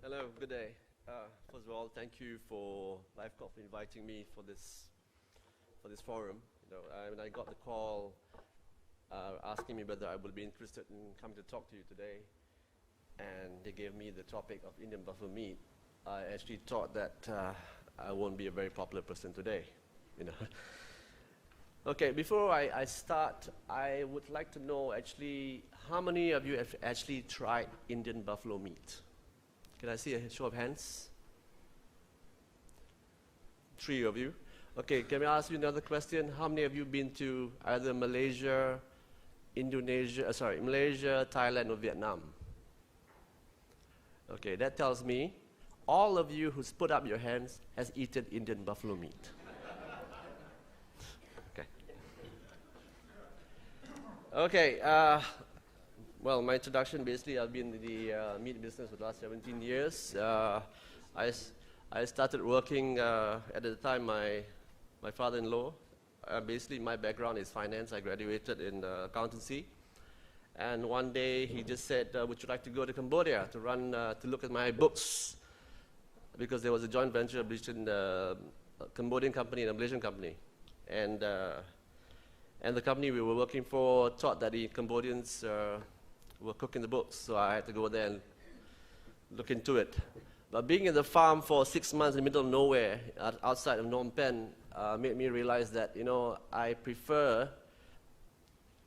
Hello, good day. First of all, thank you for LIVEXforum for inviting me for this forum. When I got the call asking me whether I would be interested in coming to talk to you today, and they gave me the topic of Indian buffalo meat, I actually thought that I won't be a very popular person today. Okay, before I start, I would like to know actually how many of you have actually tried Indian buffalo meat? Can I see a show of hands? 3 of you. Okay, can I ask you another question? How many of you been to either Malaysia, Malaysia, Thailand, or Vietnam? Okay, that tells me all of you who's put up your hands has eaten Indian buffalo meat. Okay. Okay. Well, my introduction, basically, I've been in the meat business for the last 17 years. I started working, at the time, my father-in-law. Basically, my background is finance. I graduated in accountancy. And one day, he just said, would you like to go to Cambodia to look at my books? Because there was a joint venture between the Cambodian company and a Malaysian company. And the company we were working for thought that the Cambodians were cooking the books, so I had to go there and look into it. But being in the farm for 6 months in the middle of nowhere, outside of Phnom Penh, made me realize that, I prefer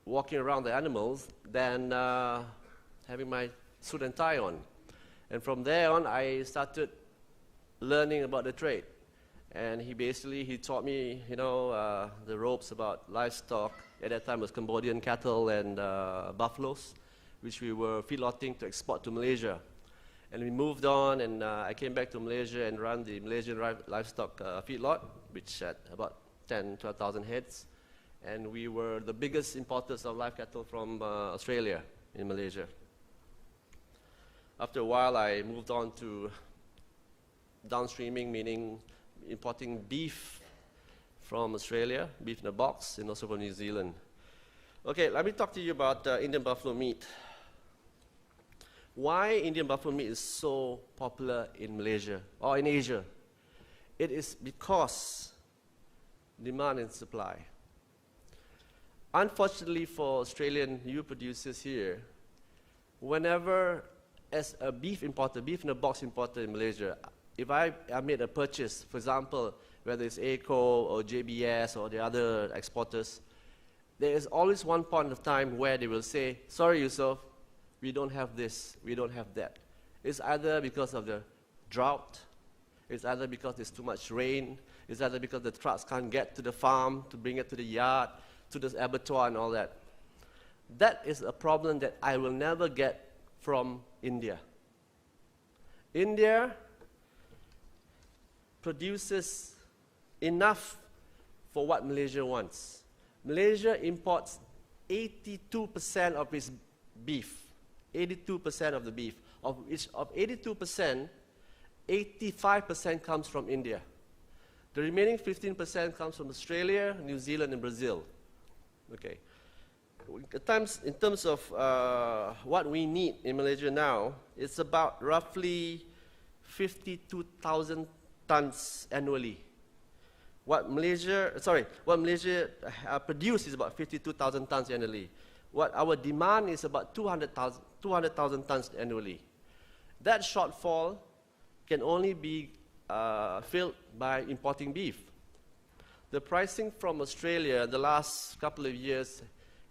walking around the animals than having my suit and tie on. And from there on, I started learning about the trade. And he taught me, the ropes about livestock. At that time, it was Cambodian cattle and buffaloes, which we were feedlotting to export to Malaysia. And we moved on, and I came back to Malaysia and ran the Malaysian livestock feedlot, which had about 12,000 heads. And we were the biggest importers of live cattle from Australia in Malaysia. After a while, I moved on to downstreaming, meaning importing beef from Australia, beef in a box, and also from New Zealand. Okay, let me talk to you about Indian buffalo meat. Why Indian buffalo meat is so popular in Malaysia or in Asia? It is because demand and supply. Unfortunately for Australian producers here, whenever as a beef importer, beef in a box importer in Malaysia, if I made a purchase, for example, whether it's ACO or JBS or the other exporters, there is always one point of time where they will say, sorry, Yusof, we don't have this, we don't have that. It's either because of the drought, it's either because there's too much rain, it's either because the trucks can't get to the farm to bring it to the yard, to the abattoir and all that. That is a problem that I will never get from India. India produces enough for what Malaysia wants. Malaysia imports 82% of its beef. 82% of the beef. Of 82%, 85% comes from India. The remaining 15% comes from Australia, New Zealand, and Brazil. Okay. In terms of what we need in Malaysia now, it's about roughly 52,000 tons annually. What Malaysia produces is about 52,000 tons annually. What our demand is about 200,000 tons annually. That shortfall can only be filled by importing beef. The pricing from Australia the last couple of years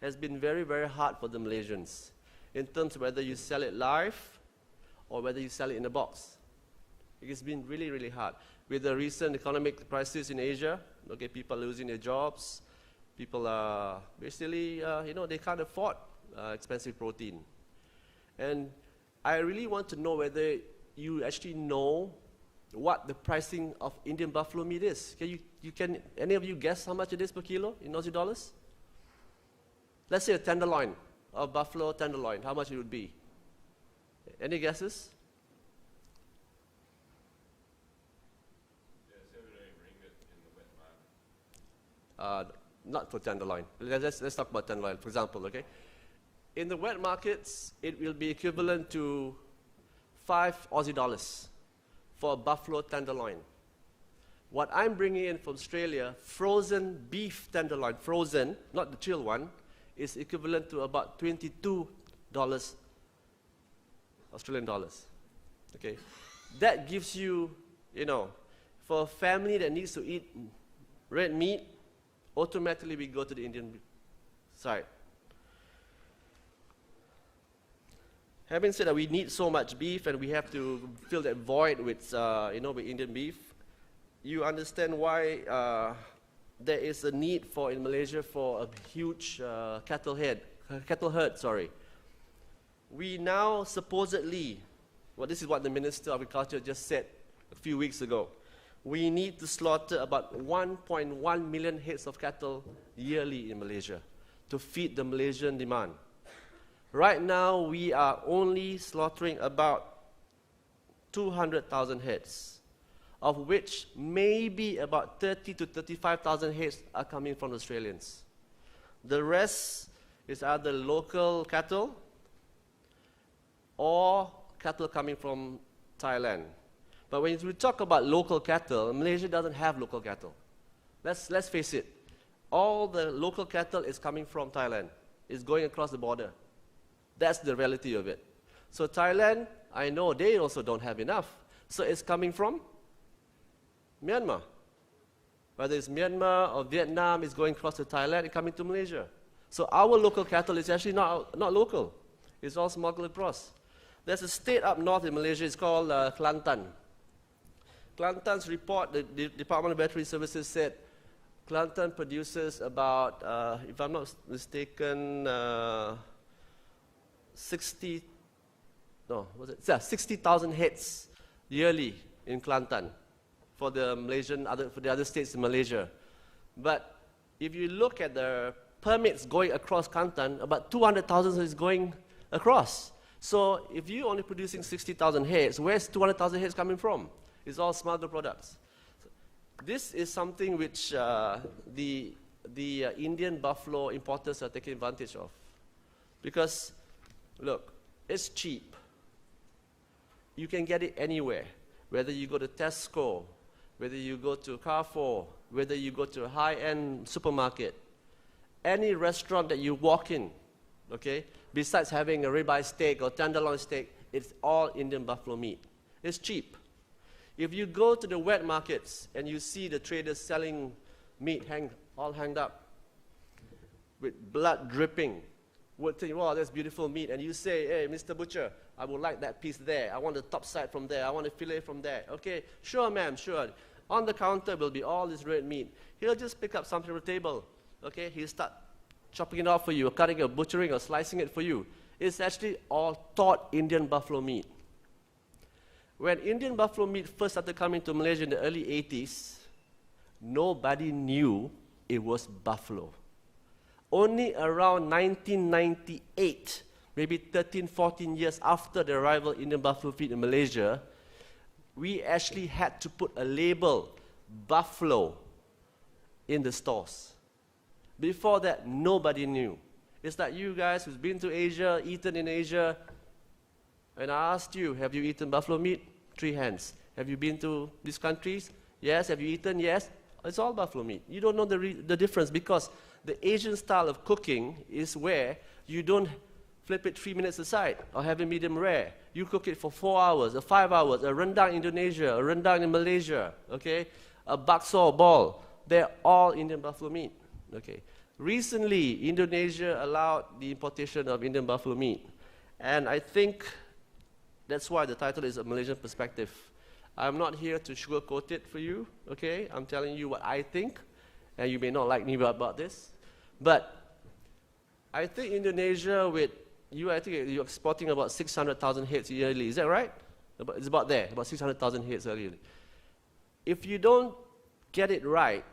has been very, very hard for the Malaysians in terms of whether you sell it live or whether you sell it in a box. It's been really, really hard. With the recent economic crisis in Asia, okay, people are losing their jobs. People are basically, they can't afford expensive protein. And I really want to know whether you actually know what the pricing of Indian buffalo meat is. Can any of you guess how much it is per kilo in Aussie dollars? Let's say a tenderloin, a buffalo tenderloin, how much it would be? Any guesses? Not for tenderloin. Let's talk about tenderloin, for example, okay? In the wet markets, it will be equivalent to 5 Aussie dollars for a buffalo tenderloin. What I'm bringing in from Australia, frozen beef tenderloin, frozen, not the chilled one, is equivalent to about $22 Australian dollars. Okay, that gives you, for a family that needs to eat red meat, automatically we go to the Indian side. Having said that we need so much beef and we have to fill that void with, with Indian beef, you understand why there is a need for, in Malaysia, for a huge cattle herd. We now supposedly, this is what the Minister of Agriculture just said a few weeks ago, we need to slaughter about 1.1 million heads of cattle yearly in Malaysia to feed the Malaysian demand. Right now, we are only slaughtering about 200,000 heads, of which maybe about 30 to 35,000 heads are coming from Australians. The rest is either local cattle or cattle coming from Thailand. But when we talk about local cattle, Malaysia doesn't have local cattle. Let's face it. All the local cattle is coming from Thailand. It's going across the border. That's the reality of it. So Thailand, I know they also don't have enough. So it's coming from Myanmar. Whether it's Myanmar or Vietnam, it's going across to Thailand and coming to Malaysia. So our local cattle is actually not local. It's all smuggled across. There's a state up north in Malaysia, it's called Kelantan. Kelantan's report, the Department of Veterinary Services said Kelantan produces about, if I'm not mistaken, 60,000 heads yearly in Kelantan for the other states in Malaysia. But if you look at the permits going across Kelantan, about 200,000 is going across. So if you're only producing 60,000 heads, where's 200,000 heads coming from? It's all smuggled products. This is something which the Indian buffalo importers are taking advantage of. Because, look, it's cheap. You can get it anywhere. Whether you go to Tesco, whether you go to Carrefour, whether you go to a high-end supermarket, any restaurant that you walk in, okay, besides having a ribeye steak or tenderloin steak, it's all Indian buffalo meat. It's cheap. If you go to the wet markets and you see the traders selling meat all hanged up with blood dripping, would think, wow, that's beautiful meat. And you say, hey, Mr. Butcher, I would like that piece there. I want the top side from there. I want a fillet from there. Okay, sure, ma'am, sure. On the counter will be all this red meat. He'll just pick up something from the table. Okay, he'll start chopping it off for you, or cutting or butchering or slicing it for you. It's actually all taught Indian buffalo meat. When Indian buffalo meat first started coming to Malaysia in the early 80s, nobody knew it was buffalo. Only around 1998, maybe 13, 14 years after the arrival of Indian buffalo meat in Malaysia, we actually had to put a label, buffalo, in the stores. Before that, nobody knew. It's like you guys who's been to Asia, eaten in Asia, and I asked you, have you eaten buffalo meat? 3 hands. Have you been to these countries? Yes. Have you eaten? Yes. It's all buffalo meat. You don't know the difference because the Asian style of cooking is where you don't flip it 3 minutes aside or have it medium rare. You cook it for 4 hours or 5 hours, a rendang in Indonesia, a rendang in Malaysia, okay? A bakso ball. They're all Indian buffalo meat, okay? Recently, Indonesia allowed the importation of Indian buffalo meat. And I think that's why the title is A Malaysian Perspective. I'm not here to sugarcoat it for you, okay? I'm telling you what I think, and you may not like me about this. But I think Indonesia I think you're exporting about 600,000 heads yearly. Is that right? It's about there, about 600,000 heads yearly. If you don't get it right,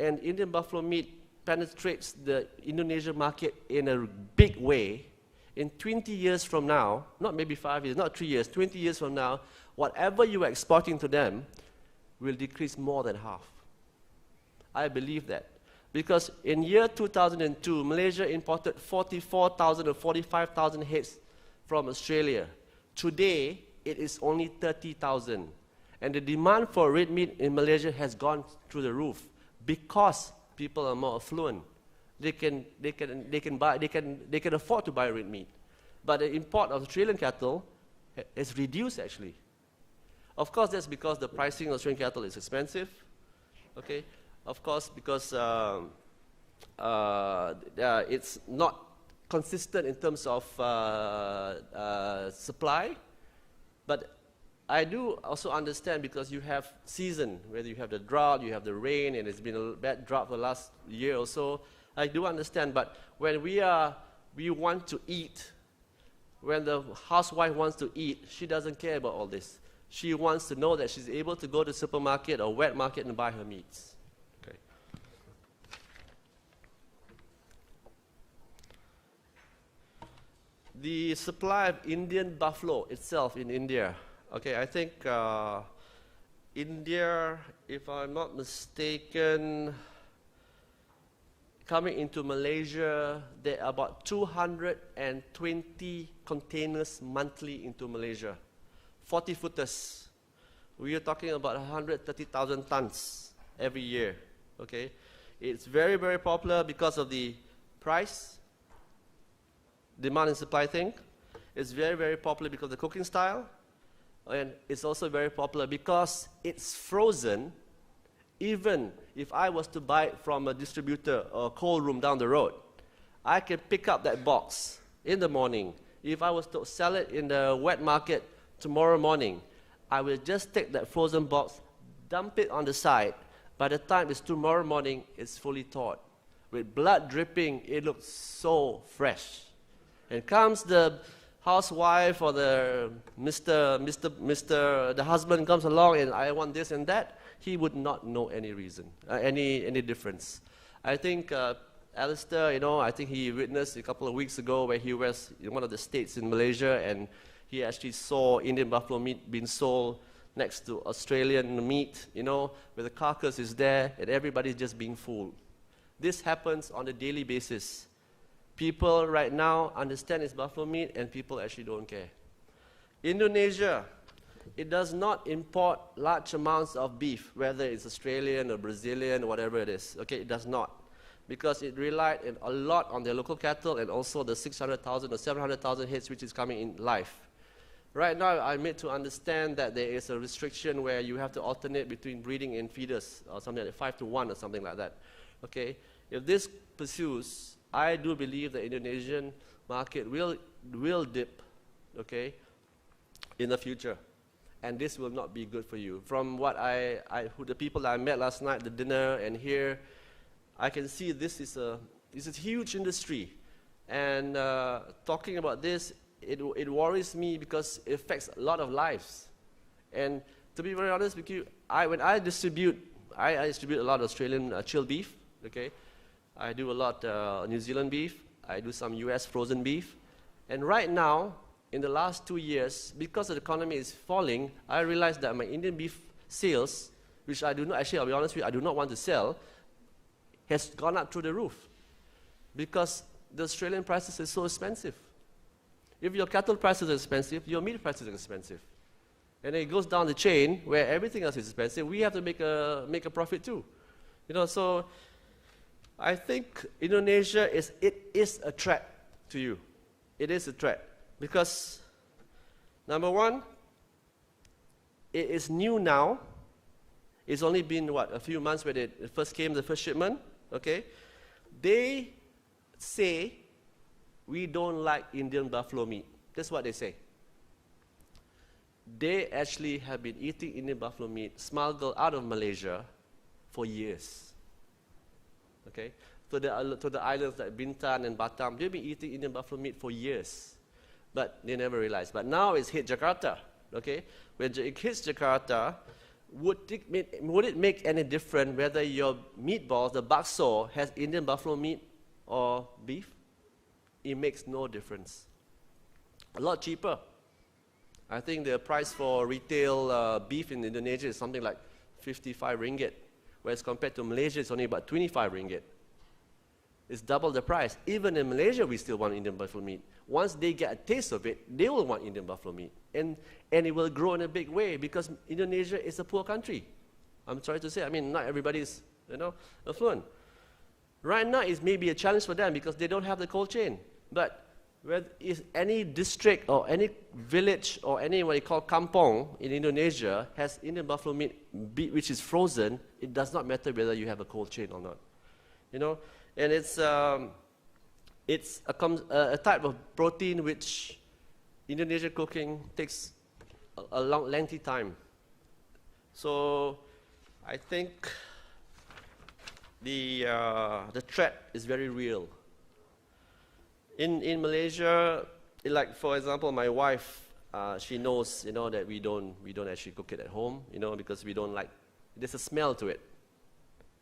and Indian buffalo meat penetrates the Indonesian market in a big way, in 20 years from now, not maybe 5 years, not 3 years, 20 years from now, whatever you are exporting to them will decrease more than half. I believe that. Because in year 2002, Malaysia imported 44,000 or 45,000 heads from Australia. Today, it is only 30,000. And the demand for red meat in Malaysia has gone through the roof because people are more affluent. They can afford to buy red meat. But the import of Australian cattle is reduced actually. Of course, that's because the pricing of Australian cattle is expensive. Okay, of course, because it's not consistent in terms of supply. But I do also understand because you have season, whether you have the drought, you have the rain, and it's been a bad drought for the last year or so. I do understand, but when we want to eat, when the housewife wants to eat, she doesn't care about all this. She wants to know that she's able to go to the supermarket or wet market and buy her meats. Okay. The supply of Indian buffalo itself in India. Okay, I think India, if I'm not mistaken, coming into Malaysia, there are about 220 containers monthly into Malaysia. 40-footers. We are talking about 130,000 tons every year. Okay, it's very, very popular because of the price, demand and supply thing. It's very, very popular because of the cooking style. And it's also very popular because it's frozen. Even if I was to buy it from a distributor or a cold room down the road, I can pick up that box in the morning. If I was to sell it in the wet market tomorrow morning, I will just take that frozen box, dump it on the side. By the time it's tomorrow morning, it's fully thawed. With blood dripping, it looks so fresh. And comes the housewife or the the husband comes along and I want this and that, he would not know any reason, any difference. I think Alistair, I think he witnessed a couple of weeks ago where he was in one of the states in Malaysia and he actually saw Indian buffalo meat being sold next to Australian meat, where the carcass is there and everybody's just being fooled. This happens on a daily basis. People right now understand it's buffalo meat and people actually don't care. Indonesia, it does not import large amounts of beef, whether it's Australian or Brazilian or whatever it is. Okay, it does not. Because it relied a lot on their local cattle and also the 600,000 or 700,000 heads which is coming in live. Right now, I'm made to understand that there is a restriction where you have to alternate between breeding and feeders, or something like 5-to-1 or something like that. Okay, if this pursues, I do believe the Indonesian market will dip, okay, in the future, and this will not be good for you. From what the people I met last night, the dinner and here, I can see this is a huge industry, and talking about this, it worries me because it affects a lot of lives. And to be very honest with you, when I distribute a lot of Australian chilled beef, okay. I do a lot New Zealand beef. I do some US frozen beef. And right now, in the last 2 years, because the economy is falling, I realized that my Indian beef sales, which I do not, actually, I'll be honest with you, I do not want to sell, has gone up through the roof. Because the Australian prices are so expensive. If your cattle prices are expensive, your meat prices are expensive. And then it goes down the chain where everything else is expensive. We have to make a profit too. So I think Indonesia is a threat to you. It is a threat because, number one, it is new now. It's only been, a few months where it first came, the first shipment, okay? They say, we don't like Indian buffalo meat. That's what they say. They actually have been eating Indian buffalo meat smuggled out of Malaysia for years. Okay, to the islands like Bintan and Batam, they've been eating Indian buffalo meat for years, but they never realized. But now it's hit Jakarta. Okay, when it hits Jakarta, would it make any difference whether your meatballs, the bakso, has Indian buffalo meat or beef? It makes no difference. A lot cheaper. I think the price for retail beef in Indonesia is something like 55 ringgit. Whereas compared to Malaysia, it's only about 25 ringgit. It's double the price. Even in Malaysia, we still want Indian buffalo meat. Once they get a taste of it, they will want Indian buffalo meat. And it will grow in a big way because Indonesia is a poor country. I'm sorry to say. I mean, not everybody is, affluent. Right now, it may be a challenge for them because they don't have the cold chain. But if any district or any village or any what you call kampong in Indonesia has Indian buffalo meat which is frozen, it does not matter whether you have a cold chain or not. And it's a type of protein which Indonesian cooking takes a long, lengthy time. So I think the threat is very real. In Malaysia, like for example, my wife, she knows that we don't actually cook it at home, because we don't like. There's a smell to it.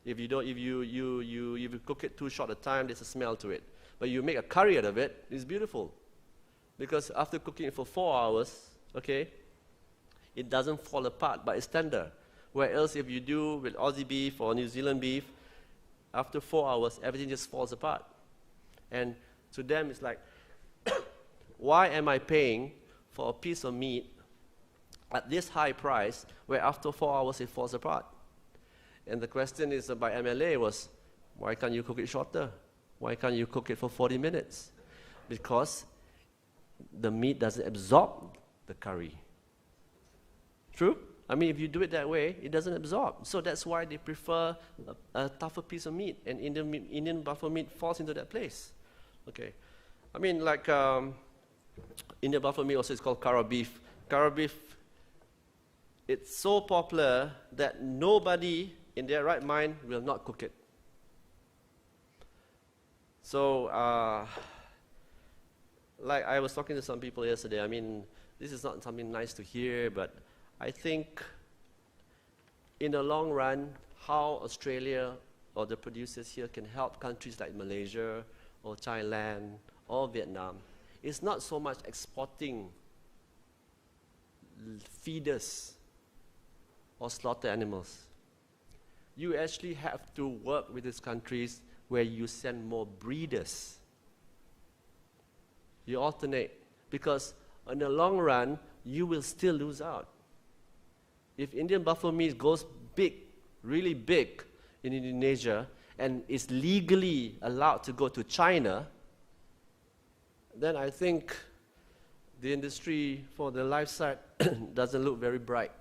If you cook it too short a time, there's a smell to it. But you make a curry out of it, it's beautiful. Because after cooking it for 4 hours, okay, it doesn't fall apart, but it's tender. Whereas if you do with Aussie beef or New Zealand beef, after 4 hours, everything just falls apart. And to them, it's like, why am I paying for a piece of meat at this high price where after 4 hours it falls apart? And the question is by MLA was, why can't you cook it shorter? Why can't you cook it for 40 minutes? Because the meat doesn't absorb the curry. True? I mean, if you do it that way, it doesn't absorb. So that's why they prefer a tougher piece of meat, and Indian buffalo meat falls into that place. Okay. I mean, like Indian buffalo meat also is called Cara beef. Cara beef, it's so popular that nobody in their right mind will not cook it. So, like I was talking to some people yesterday, I mean, this is not something nice to hear, but I think in the long run, how Australia or the producers here can help countries like Malaysia or Thailand or Vietnam is not so much exporting feeders or slaughter animals. You actually have to work with these countries where you send more breeders. You alternate, because in the long run, you will still lose out. If Indian buffalo meat goes big, really big in Indonesia, and is legally allowed to go to China, then I think the industry for the live side doesn't look very bright.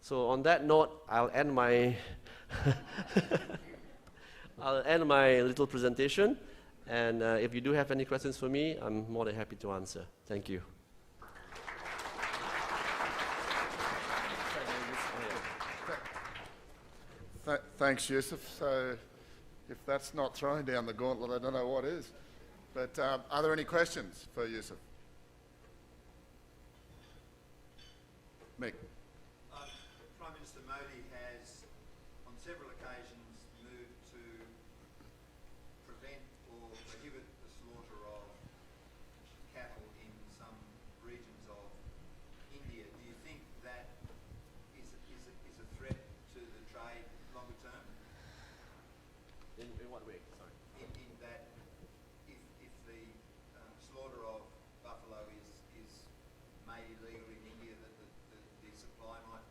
So on that note, I'll end my little presentation, and if you do have any questions for me, I'm more than happy to answer. Thank you. Thanks, Yusof. So if that's not throwing down the gauntlet, I don't know what is. But are there any questions for Yusof? Mick. Prime Minister Modi has, on several occasions, moved to prevent or prohibit the slaughter of cattle in some regions of India. Do you think that is a threat to the trade longer term? In what way? Sorry. In that if the slaughter of buffalo is made illegal in India, that the supply might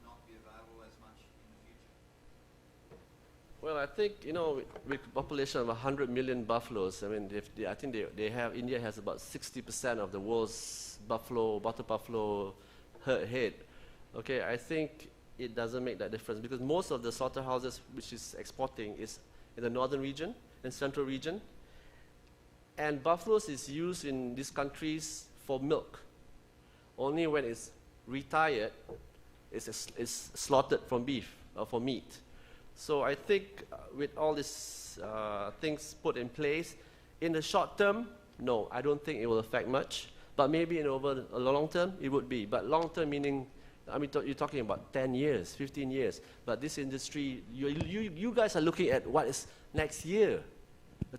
not be available as much in the future? Well, I think, with a population of 100 million buffaloes, I mean, I think India has about 60% of the world's water buffalo head. Okay, I think it doesn't make that difference because most of the slaughterhouses which is exporting is in the northern region and central region. And buffaloes is used in these countries for milk. Only when it's retired, it's slaughtered from beef or for meat. So I think with all these things put in place, in the short term, no, I don't think it will affect much. But maybe over a long term, it would be. But long term meaning, I mean, you're talking about 10 years, 15 years. But this industry, you guys are looking at what is next year,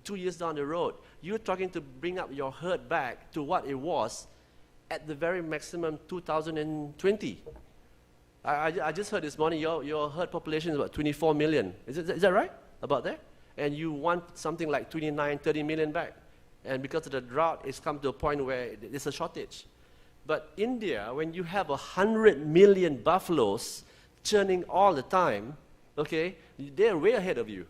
2 years down the road. You're trying to bring up your herd back to what it was at the very maximum 2020. I just heard this morning your herd population is about 24 million. Is that right? About that? and you want something like 29, 30 million back. And because of the drought, it's come to a point where there's a shortage. But India, when you have 100 million buffaloes churning all the time, okay, they're way ahead of you.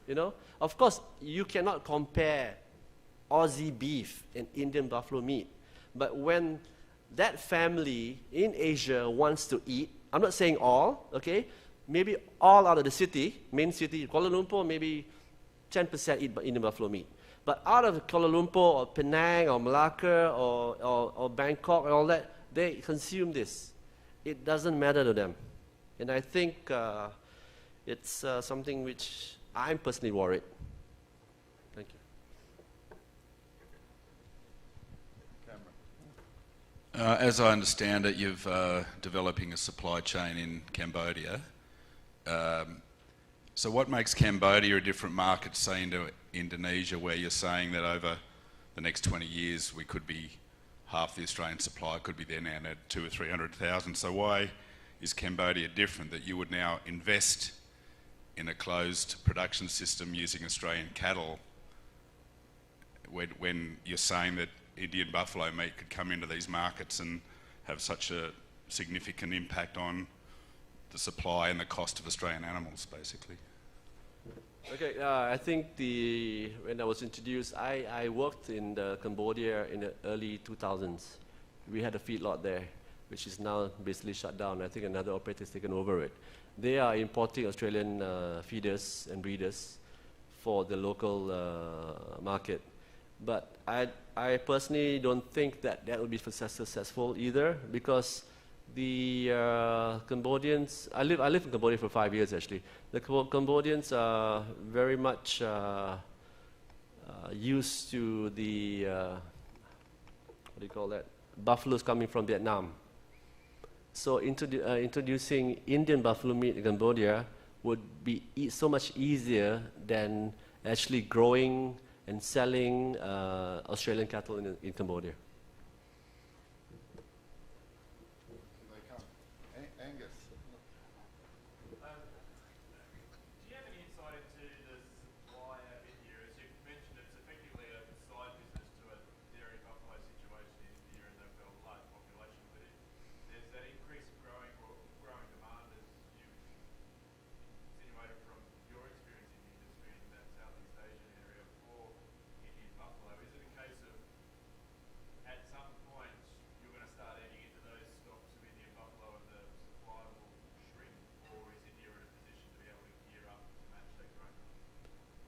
You know, of course, you cannot compare Aussie beef and Indian buffalo meat. But when that family in Asia wants to eat, I'm not saying all, okay, maybe all out of the city, main city, Kuala Lumpur, maybe 10% eat Indian buffalo meat. But out of Kuala Lumpur or Penang or Malacca or Bangkok and all that, they consume this. It doesn't matter to them. And I think it's something which I'm personally worried. Thank you. As I understand it, you're developing a supply chain in Cambodia. So what makes Cambodia a different market, say, into Indonesia, where you're saying that over the next 20 years we could be half the Australian supply could be there now at 200,000 or 300,000. So why is Cambodia different, that you would now invest in a closed production system using Australian cattle when you're saying that Indian buffalo meat could come into these markets and have such a significant impact on the supply and the cost of Australian animals, basically? Okay, I think when I was introduced, I worked in Cambodia in the early 2000s. We had a feedlot there, which is now basically shut down. I think another operator has taken over it. They are importing Australian feeders and breeders for the local market. But I personally don't think that will be successful either, because the Cambodians, I lived in Cambodia for 5 years actually. The Cambodians are very much used to the, what do you call that, buffaloes coming from Vietnam. So introducing Indian buffalo meat in Cambodia would be so much easier than actually growing and selling Australian cattle in Cambodia.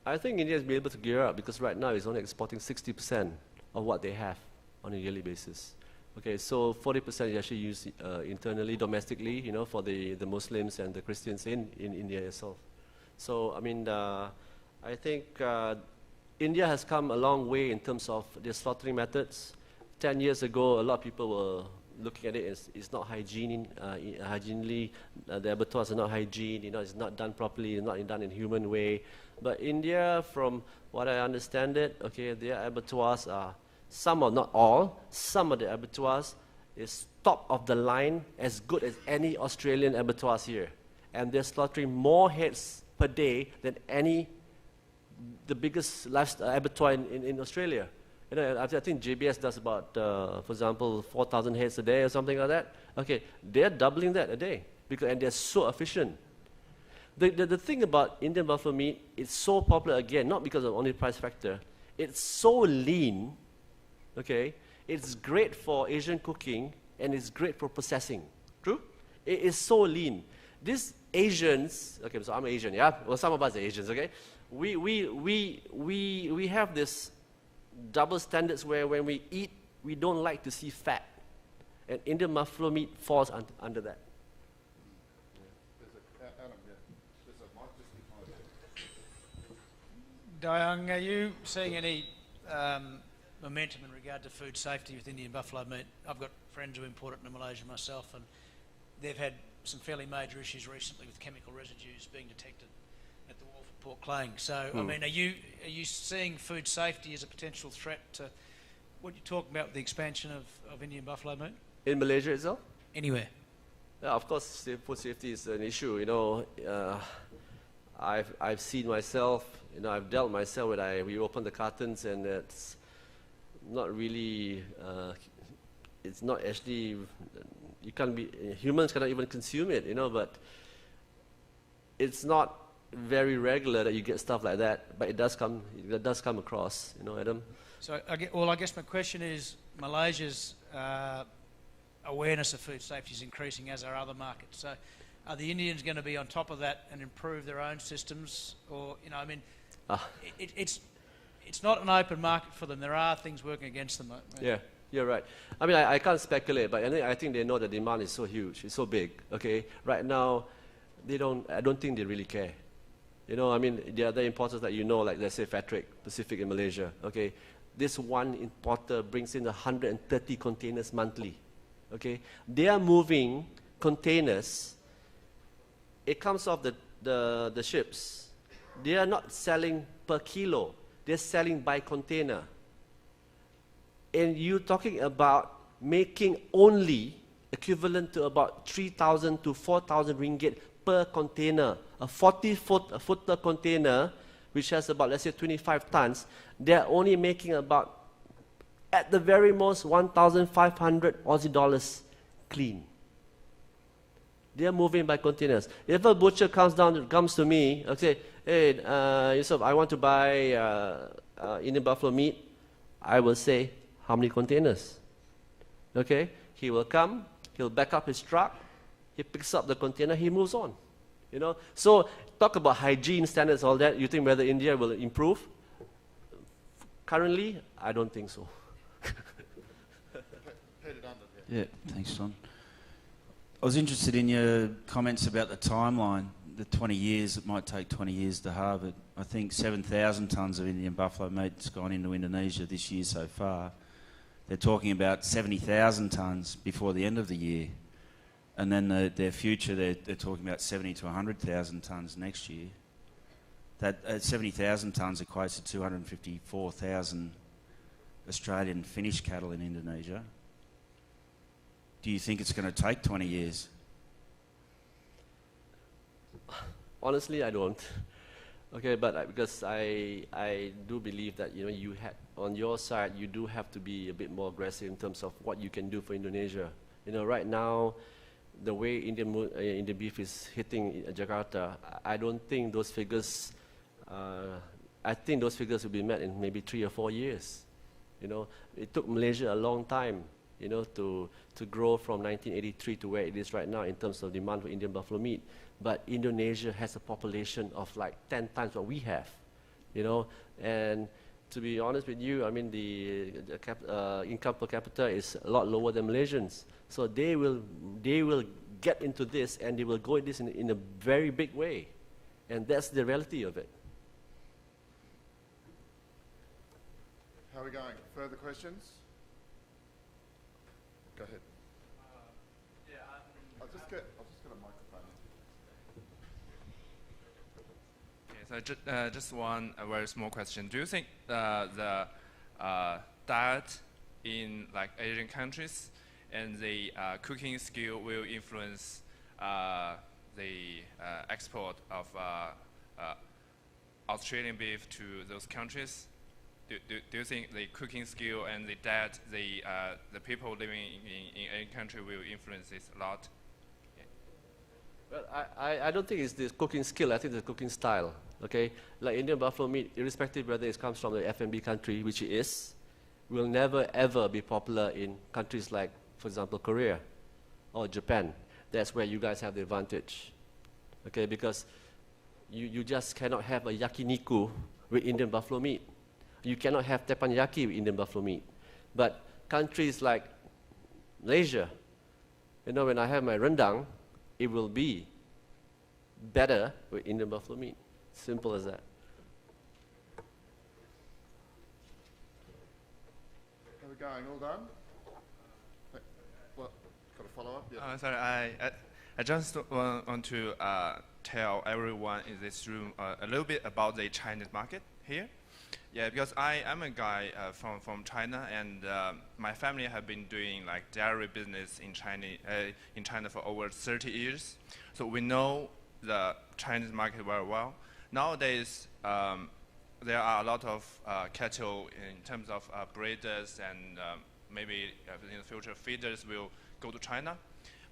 I think India has been able to gear up, because right now it's only exporting 60% of what they have on a yearly basis. Okay, so 40% is actually used internally, domestically, you know, for the Muslims and the Christians in India itself. So, I mean, I think India has come a long way in terms of their slaughtering methods. 10 years ago, a lot of people were looking at it as it's not hygienically, the abattoirs are not hygiene, you know, it's not done properly, it's not done in a human way. But India, from what I understand it, okay, their abattoirs are, some or not all, some of the abattoirs is top of the line, as good as any Australian abattoirs here. And they're slaughtering more heads per day than the biggest abattoir in Australia. You know, I think JBS does about, for example, 4,000 heads a day or something like that. Okay, they're doubling that a day, and they're so efficient. The thing about Indian buffalo meat, it's so popular again, not because of only price factor. It's so lean, okay? It's great for Asian cooking, and it's great for processing. True? It is so lean. These Asians, okay, so I'm Asian, yeah? Well, some of us are Asians, okay? We have this double standards where when we eat, we don't like to see fat. And Indian buffalo meat falls under that. Dayan, are you seeing any momentum in regard to food safety with Indian buffalo meat? I've got friends who import it into Malaysia myself, and they've had some fairly major issues recently with chemical residues being detected at the wharf at Port Claying. So, I mean, are you seeing food safety as a potential threat to what you're talking about with the expansion of Indian buffalo meat? In Malaysia itself? Anywhere. Yeah, of course, food safety is an issue. You know, I've seen myself You know, I've dealt myself when we open the cartons, and it's not really, it's not actually, you can't be, humans cannot even consume it, you know, but it's not very regular that you get stuff like that, but it does come across, you know, Adam. So, I guess my question is, Malaysia's awareness of food safety is increasing, as are other markets. So, are the Indians going to be on top of that and improve their own systems? Or, you know, I mean, it's not an open market for them. There are things working against them. Yeah, you're right. I mean, I can't speculate, but I think they know the demand is so huge, it's so big, okay? Right now, I don't think they really care. You know, I mean, the other importers that you know, like let's say Fatric, Pacific in Malaysia, okay? This one importer brings in 130 containers monthly, okay? They are moving containers. It comes off the ships. They are not selling per kilo. They're selling by container. And you're talking about making only equivalent to about 3,000 to 4,000 ringgit per container. A 40-footer container, which has about, let's say, 25 tons, they're only making about, at the very most, 1,500 Aussie dollars clean. They're moving by containers. If a butcher comes to me and say, hey, Yusof, I want to buy Indian buffalo meat, I will say, how many containers? Okay? He will come, he'll back up his truck, he picks up the container, he moves on. You know? So, talk about hygiene standards, all that. You think whether India will improve? Currently, I don't think so. Yeah, thanks, John. I was interested in your comments about the timeline, the 20 years, it might take 20 years to halve it. I think 7,000 tonnes of Indian buffalo meat's gone into Indonesia this year so far. They're talking about 70,000 tonnes before the end of the year. And then their future, they're talking about 70 to 100,000 tonnes next year. That 70,000 tonnes equates to 254,000 Australian finished cattle in Indonesia. Do you think it's going to take 20 years? Honestly, I don't. Okay, but because I do believe that, you know, on your side, you do have to be a bit more aggressive in terms of what you can do for Indonesia. You know, right now, the way Indian beef is hitting Jakarta, I don't think those figures, I think those figures will be met in maybe 3 or 4 years. You know, it took Malaysia a long time, you know, to grow from 1983 to where it is right now in terms of demand for Indian buffalo meat. But Indonesia has a population of like 10 times what we have, you know. And to be honest with you, I mean, the income per capita is a lot lower than Malaysians. So they will get into this, and they will go into this in a very big way. And that's the reality of it. How are we going? Further questions? Go ahead. I'll just get a microphone. Okay, so just one very small question. Do you think the diet in like Asian countries and the cooking skill will influence the export of Australian beef to those countries? Do you think the cooking skill and the diet, the people living in any country will influence this a lot? Well, I don't think it's the cooking skill, I think it's the cooking style, okay? Like Indian buffalo meat, irrespective whether it comes from the FMB country, which it is, will never ever be popular in countries like, for example, Korea or Japan. That's where you guys have the advantage, okay? Because you just cannot have a yakiniku with Indian buffalo meat. You cannot have teppanyaki with Indian buffalo meat. But countries like Malaysia, you know, when I have my rendang, it will be better with Indian buffalo meat. Simple as that. How are we going? All done? What? Got a follow-up? Yeah. Sorry, I just want to tell everyone in this room a little bit about the Chinese market here. Yeah, because I'm a guy from China, and my family have been doing like dairy business in China for over 30 years. So we know the Chinese market very well. Nowadays, there are a lot of cattle in terms of breeders and maybe in the future feeders will go to China.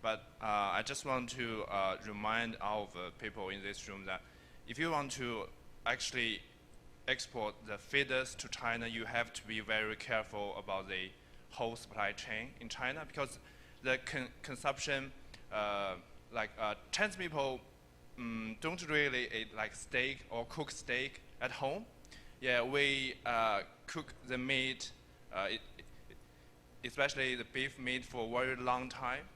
But I just want to remind all of the people in this room that if you want to actually export the feeders to China, you have to be very careful about the whole supply chain in China, because the consumption, Chinese people don't really eat like steak or cook steak at home. Yeah, we cook the meat, especially the beef meat, for a very long time.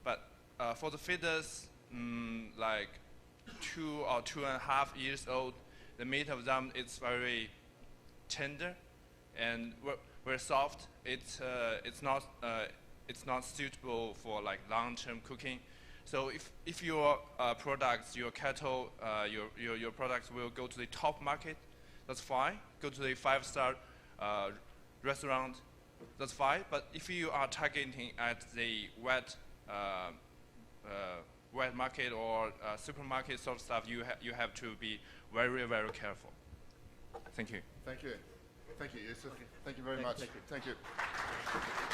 But for the feeders, like 2 or 2.5 years old, the meat of them is very tender and very soft. It's not suitable for like long-term cooking. So if your products, your cattle, your products will go to the top market, that's fine. Go to the 5-star restaurant, that's fine. But if you are targeting at the wet market or supermarket sort of stuff, you have to be very, very careful. Thank you. Thank you. Thank you, Yusof. Thank you very much. Thank you.